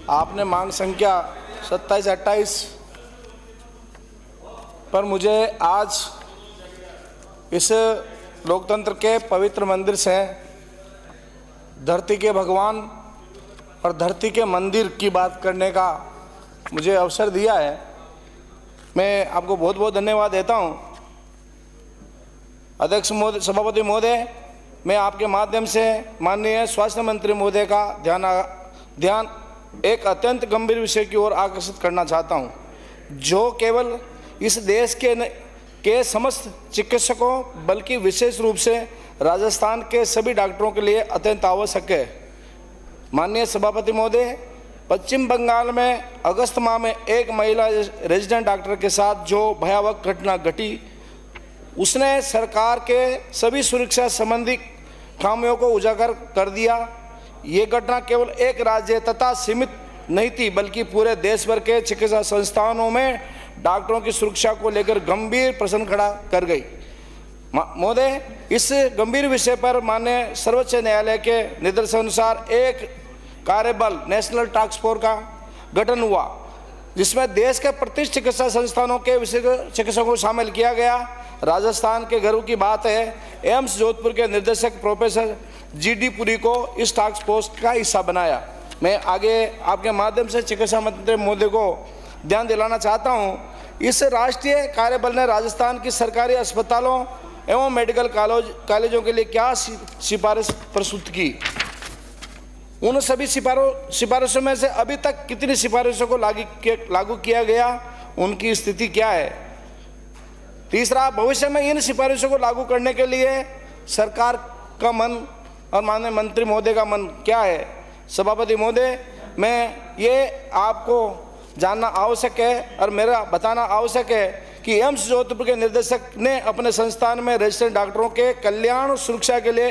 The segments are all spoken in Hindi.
आपने मांग संख्या 27-28 पर मुझे आज इस लोकतंत्र के पवित्र मंदिर से धरती के भगवान और धरती के मंदिर की बात करने का मुझे अवसर दिया है। मैं आपको बहुत बहुत धन्यवाद देता हूं। अध्यक्ष महोदय, सभापति महोदय, मैं आपके माध्यम से माननीय स्वास्थ्य मंत्री महोदय का ध्यान एक अत्यंत गंभीर विषय की ओर आकर्षित करना चाहता हूं, जो केवल इस देश के समस्त चिकित्सकों बल्कि विशेष रूप से राजस्थान के सभी डॉक्टरों के लिए अत्यंत आवश्यक है। माननीय सभापति महोदय, पश्चिम बंगाल में अगस्त माह में एक महिला रेजिडेंट डॉक्टर के साथ जो भयावह घटना घटी, उसने सरकार के सभी सुरक्षा संबंधी खामियों को उजागर कर दिया। ये घटना केवल एक राज्य तथा सीमित नहीं थी, बल्कि पूरे देश भर के चिकित्सा संस्थानों में डॉक्टरों की सुरक्षा को लेकर गंभीर प्रश्न खड़ा कर गई। महोदय, इस गंभीर विषय पर माननीय सर्वोच्च न्यायालय के निर्देशानुसार एक कार्यबल नेशनल टास्क फोर्स का गठन हुआ, जिसमें देश के प्रतिष्ठित चिकित्सा संस्थानों के विशेषज्ञ चिकित्सकों को शामिल किया गया। राजस्थान के गर्व की बात है, एम्स जोधपुर के निदेशक प्रोफेसर GD पुरी को इस टास्क फोर्स का हिस्सा बनाया। मैं आगे आपके माध्यम से चिकित्सा मंत्री महोदय को ध्यान दिलाना चाहता हूं, इस राष्ट्रीय कार्यबल ने राजस्थान की सरकारी अस्पतालों एवं मेडिकल कॉलेजों के लिए क्या सिफारिश प्रस्तुत की, उन सभी सिफारिशों में से अभी तक कितनी सिफारिशों को लागू किया गया, उनकी स्थिति क्या है। तीसरा, भविष्य में इन सिफारिशों को लागू करने के लिए सरकार का मन और माननीय मंत्री महोदय का मन क्या है। सभापति महोदय, मैं ये आपको जानना आवश्यक है और मेरा बताना आवश्यक है कि एम्स जोधपुर के निदेशक ने अपने संस्थान में रेजिडेंट डॉक्टरों के कल्याण और सुरक्षा के लिए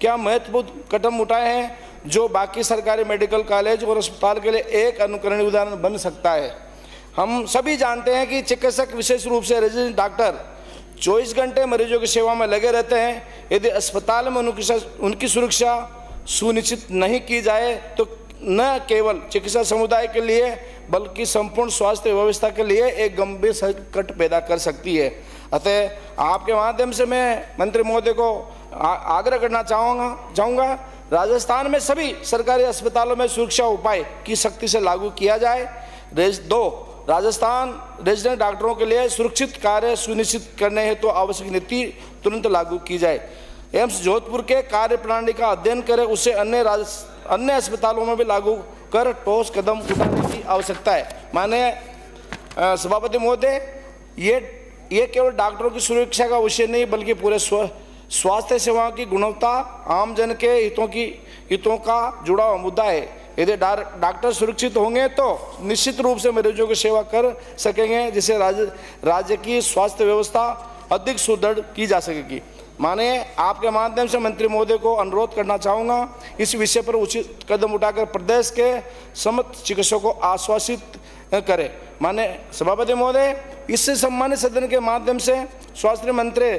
क्या महत्वपूर्ण कदम उठाए हैं, जो बाकी सरकारी मेडिकल कॉलेज और अस्पताल के लिए एक अनुकरणीय उदाहरण बन सकता है। हम सभी जानते हैं कि चिकित्सक, विशेष रूप से रेजिडेंट डॉक्टर, 24 घंटे मरीजों की सेवा में लगे रहते हैं। यदि अस्पताल में उनकी सुरक्षा सुनिश्चित नहीं की जाए तो न केवल चिकित्सा समुदाय के लिए बल्कि संपूर्ण स्वास्थ्य व्यवस्था के लिए एक गंभीर संकट पैदा कर सकती है। अतः आपके माध्यम से मैं मंत्री महोदय को आग्रह करना चाहूँगा, राजस्थान में सभी सरकारी अस्पतालों में सुरक्षा उपाय की सख्ती से लागू किया जाए। 2, राजस्थान रेजिडेंट डॉक्टरों के लिए सुरक्षित कार्य सुनिश्चित करने हेतु आवश्यक नीति तुरंत लागू की जाए। एम्स जोधपुर के कार्य प्रणाली का अध्ययन करें, उसे अन्य अस्पतालों में भी लागू कर ठोस कदम उठाने की आवश्यकता है। माननीय सभापति महोदय, ये केवल डॉक्टरों की सुरक्षा का विषय नहीं, बल्कि पूरे स्वास्थ्य सेवाओं की गुणवत्ता, आमजन के हितों का जुड़ा हुआ मुद्दा है। यदि डॉक्टर सुरक्षित होंगे तो निश्चित रूप से मरीजों की सेवा कर सकेंगे, जिससे राज्य की स्वास्थ्य व्यवस्था अधिक सुदृढ़ की जा सकेगी। माने आपके माध्यम से मंत्री महोदय को अनुरोध करना चाहूँगा, इस विषय पर उचित कदम उठाकर प्रदेश के समस्त चिकित्सकों को आश्वासित करें। माने सभापति महोदय, इससे सम्मानित सदन के माध्यम से स्वास्थ्य मंत्री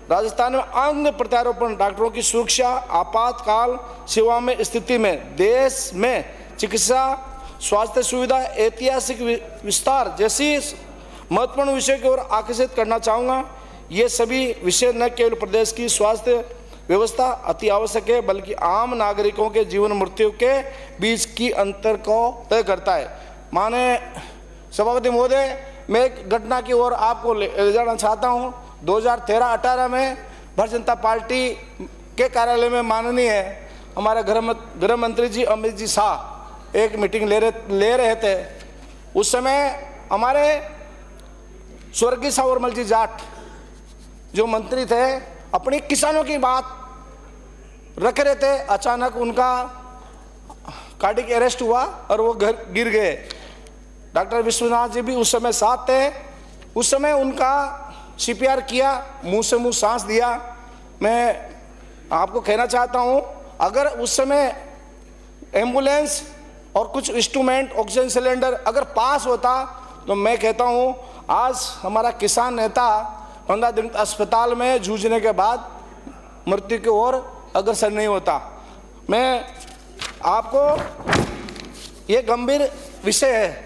राजस्थान में अंग प्रत्यारोपण डॉक्टरों की सुरक्षा, आपातकाल सेवा में स्थिति में देश में चिकित्सा स्वास्थ्य सुविधा, ऐतिहासिक विस्तार जैसी महत्वपूर्ण विषय की ओर आकर्षित करना चाहूँगा। ये सभी विषय न केवल प्रदेश की स्वास्थ्य व्यवस्था अति आवश्यक है, बल्कि आम नागरिकों के जीवन मृत्यु के बीच की अंतर को तय करता है। माने सभापति महोदय, मैं एक घटना की ओर आपको ले जाना चाहता हूँ। 2013-18 में भारतीय जनता पार्टी के कार्यालय में माननीय हमारे गृह मंत्री जी अमित जी शाह एक मीटिंग ले रहे थे। उस समय हमारे स्वर्गीय सावरमल जी जाट जो मंत्री थे, अपनी किसानों की बात रख रहे थे। अचानक उनका कार्डियक अरेस्ट हुआ और वो घर गिर गए। डॉक्टर विश्वनाथ जी भी उस समय साथ थे। उस समय उनका CPR किया, मुंह से मुंह सांस दिया। मैं आपको कहना चाहता हूं, अगर उस समय एम्बुलेंस और कुछ इंस्ट्रूमेंट, ऑक्सीजन सिलेंडर अगर पास होता तो मैं कहता हूं आज हमारा किसान नेता 15 दिन अस्पताल में जूझने के बाद मृत्यु की ओर अग्रसर नहीं होता। मैं आपको ये गंभीर विषय है,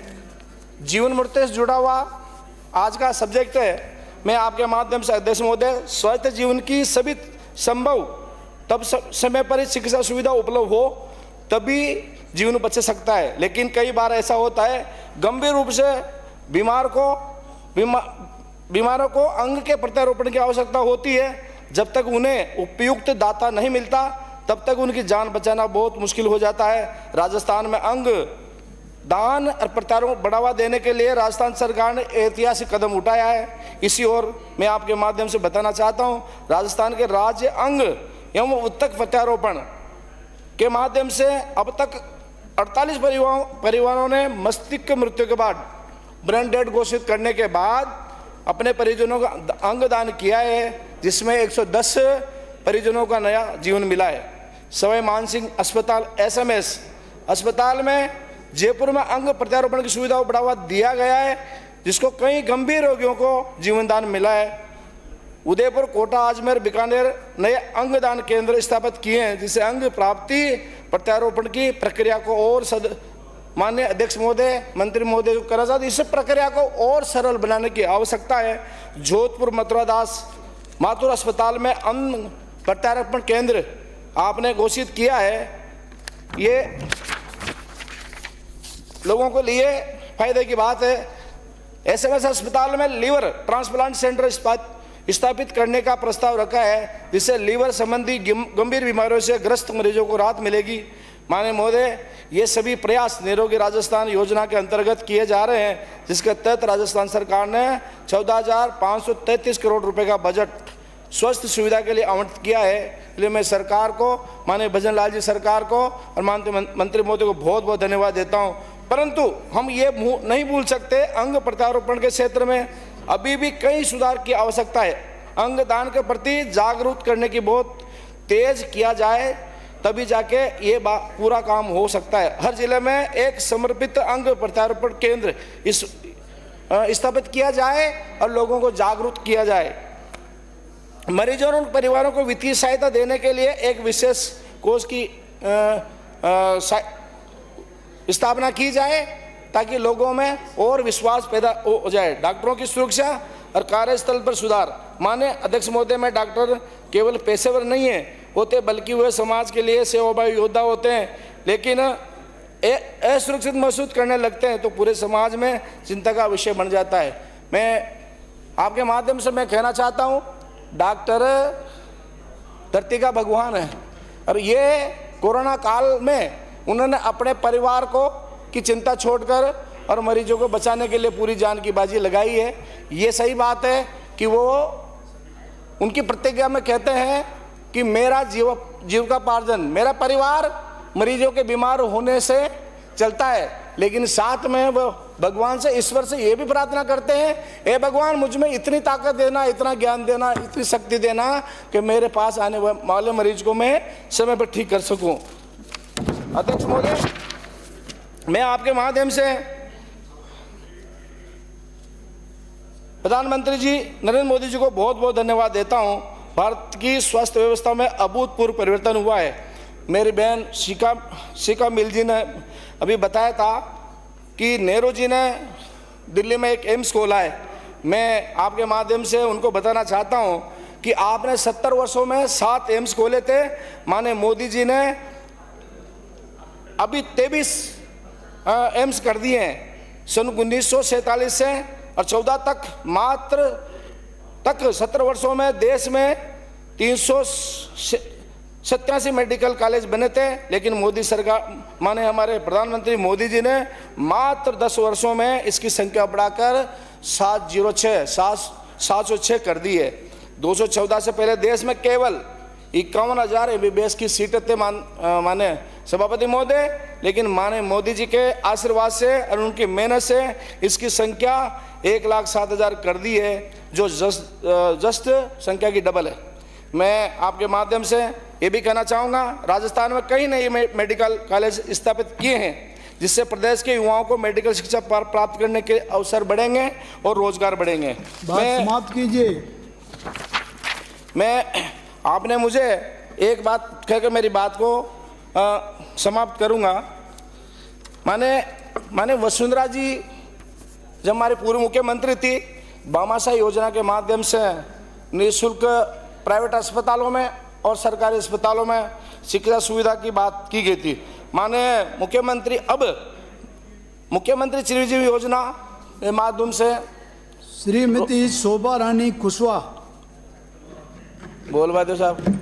जीवन मृत्यु से जुड़ा हुआ आज का सब्जेक्ट है। मैं आपके माध्यम से अध्यक्ष महोदय, स्वस्थ जीवन की सभी संभव तब समय पर ही चिकित्सा सुविधा उपलब्ध हो तभी जीवन बच सकता है। लेकिन कई बार ऐसा होता है, गंभीर रूप से बीमारों को अंग के प्रत्यारोपण की आवश्यकता होती है। जब तक उन्हें उपयुक्त दाता नहीं मिलता तब तक उनकी जान बचाना बहुत मुश्किल हो जाता है। राजस्थान में अंग दान और प्रत्यारोपण बढ़ावा देने के लिए राजस्थान सरकार ने ऐतिहासिक कदम उठाया है। इसी ओर मैं आपके माध्यम से बताना चाहता हूं, राजस्थान के राज्य अंग एवं उत्तक प्रत्यारोपण के माध्यम से अब तक 48 परिवारों ने मस्तिष्क मृत्यु के बाद ब्रेन डेड घोषित करने के बाद अपने परिजनों का अंग दान किया है, जिसमें 110 परिजनों का नया जीवन मिला है। सवाई मानसिंह अस्पताल SMS अस्पताल में जयपुर में अंग प्रत्यारोपण की सुविधा को बढ़ावा दिया गया है, जिसको कई गंभीर रोगियों को जीवन दान मिला है। उदयपुर, कोटा, अजमेर, बीकानेर नए अंग दान केंद्र स्थापित किए हैं, जिससे अंग प्राप्ति प्रत्यारोपण की प्रक्रिया को और माननीय अध्यक्ष महोदय, मंत्री महोदय जो करना चाहते, इस प्रक्रिया को और सरल बनाने की आवश्यकता है। जोधपुर माथुर अस्पताल में अंग प्रत्यारोपण केंद्र आपने घोषित किया है। ये लोगों के लिए फायदे की बात है। SMS अस्पताल में लीवर ट्रांसप्लांट सेंटर स्थापित करने का प्रस्ताव रखा है, जिससे लीवर संबंधी गंभीर बीमारियों से ग्रस्त मरीजों को राहत मिलेगी। माननीय महोदय, ये सभी प्रयास निरोगी राजस्थान योजना के अंतर्गत किए जा रहे हैं, जिसके तहत राजस्थान सरकार ने 14,533 करोड़ रुपए का बजट स्वास्थ्य सुविधा के लिए आवंटित किया है। इसलिए मैं सरकार को, माननीय भजन लाल जी सरकार को और माननीय मंत्री महोदय को बहुत बहुत धन्यवाद देता हूँ। परंतु हम ये नहीं भूल सकते, अंग प्रत्यारोपण के क्षेत्र में अभी भी कई सुधार की आवश्यकता है। अंग दान के प्रति जागरूक करने की बहुत तेज किया जाए, तभी जाके ये पूरा काम हो सकता है। हर जिले में एक समर्पित अंग प्रत्यारोपण केंद्र स्थापित किया जाए और लोगों को जागरूक किया जाए। मरीजों और परिवारों को वित्तीय सहायता देने के लिए एक विशेष कोष की स्थापना की जाए, ताकि लोगों में और विश्वास पैदा हो जाए। डॉक्टरों की सुरक्षा और कार्यस्थल पर सुधार। माने अध्यक्ष महोदय, में डॉक्टर केवल पेशेवर नहीं होते, बल्कि वे समाज के लिए सेवाभावी योद्धा होते हैं। लेकिन असुरक्षित महसूस करने लगते हैं तो पूरे समाज में चिंता का विषय बन जाता है। मैं आपके माध्यम से मैं कहना चाहता हूँ, डॉक्टर धरती का भगवान है, और ये कोरोना काल में उन्होंने अपने परिवार को की चिंता छोड़कर और मरीजों को बचाने के लिए पूरी जान की बाजी लगाई है। ये सही बात है कि वो उनकी प्रतिज्ञा में कहते हैं कि मेरा जीविकोपार्जन, मेरा परिवार मरीजों के बीमार होने से चलता है, लेकिन साथ में वो भगवान से, ईश्वर से ये भी प्रार्थना करते हैं, हे भगवान मुझ में इतनी ताकत देना, इतना ज्ञान देना, इतनी शक्ति देना कि मेरे पास आने वाले मरीज को मैं समय पर ठीक कर सकूं। अध्यक्ष महोदय, मैं आपके माध्यम से प्रधानमंत्री जी नरेंद्र मोदी जी को बहुत बहुत धन्यवाद देता हूं। भारत की स्वास्थ्य व्यवस्था में अभूतपूर्व परिवर्तन हुआ है। मेरी बहन शिखा मिल जी ने अभी बताया था कि नेहरू जी ने दिल्ली में एक एम्स खोला है। मैं आपके माध्यम से उनको बताना चाहता हूं कि आपने 70 वर्षों में 7 एम्स खोले थे। माने मोदी जी ने अभी 23 एम्स कर दिए हैं। सन 1947 से और 14 तक मात्र 17 वर्षों में देश में 387 मेडिकल कॉलेज बने थे, लेकिन मोदी सरकार माने हमारे प्रधानमंत्री मोदी जी ने मात्र 10 वर्षों में इसकी संख्या बढ़ाकर 706 कर दी है। 214 से पहले देश में केवल 51,000 MBBS की सीटें थे माने सभापति महोदय, लेकिन माने मोदी जी के आशीर्वाद से और उनकी मेहनत से इसकी संख्या 1,07,000 कर दी है, जो जस्ट संख्या की डबल है। मैं आपके माध्यम से ये भी कहना चाहूँगा, राजस्थान में कई नए मेडिकल कॉलेज स्थापित किए हैं, जिससे प्रदेश के युवाओं को मेडिकल शिक्षा प्राप्त करने के अवसर बढ़ेंगे और रोजगार बढ़ेंगे। समाप्त कीजिए। मैं आपने मुझे एक बात कहकर मेरी बात को समाप्त करूंगा। माने वसुंधरा जी जब हमारे पूर्व मुख्यमंत्री थी, भामाशाह योजना के माध्यम से निःशुल्क प्राइवेट अस्पतालों में और सरकारी अस्पतालों में चिकित्सा सुविधा की बात की गई थी। माने मुख्यमंत्री अब मुख्यमंत्री चिरंजीवी योजना के माध्यम से श्रीमती शोभा रानी कुशवाहा। बोल भाई साहब।